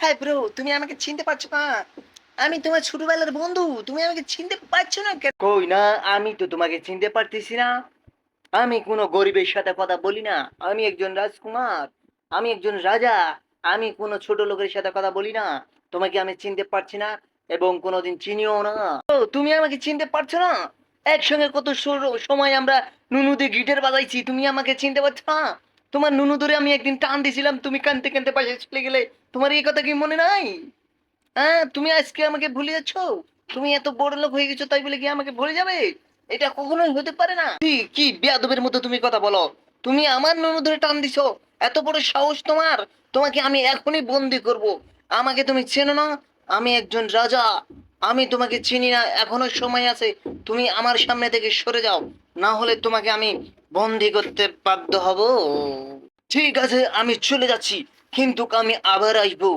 Hi bro, তুমি আমাকে চিনতে পারছো না? আমি তোমার ছোটবেলার বন্ধু। তুমি আমাকে চিনতে পারছো না কেন? কই না, আমি তো তোমাকে চিনতে পারতেছি না। আমি কোনো গরিবের সাথে কথা বলি না। আমি একজন রাজকুমার, আমি একজন রাজা। আমি কোনো ছোট লোকের সাথে কথা বলি না। তোমাকে আমি চিনতে পারছি না এবং কোনোদিন চিনিও না। ও, তুমি আমাকে চিনতে পারছো না? একসঙ্গে কত সময় আমরা নুনুতে গিটার বাজাইছি, তুমি আমাকে চিনতে পারছো না? তোমার নুনু ধরে আমি একদিন টান দিছিলাম, তুমি কানতে কানতে পাশে চলে গেলে। তোমার এই কথা কি মনে নাই? হ্যাঁ, তুমি আজকে আমাকে ভুলে যাচ্ছ? তুমি এত বড় লোক হয়ে গেছো তাই বলে কি আমাকে ভুলে যাবে? এটা কখনোই হতে পারে না। কি কি বেয়াদবের মতো তুমি কথা বলো? তুমি আমার নুনু ধরে টান দিছো? এত বড় সাহস তোমার? তোমাকে আমি এখনই বন্দি করব। আমাকে তুমি চেনো না? আমি একজন রাজা। আমি তোমাকে চিনি না, এখনো সময় আছে। তুমি আমার সামনে থেকে সরে যাও, না হলে তোমাকে আমি বন্দি করতে বাধ্য হব। ঠিক আছে, আমি চলে যাচ্ছি, কিন্তু আমি আবার আসবো।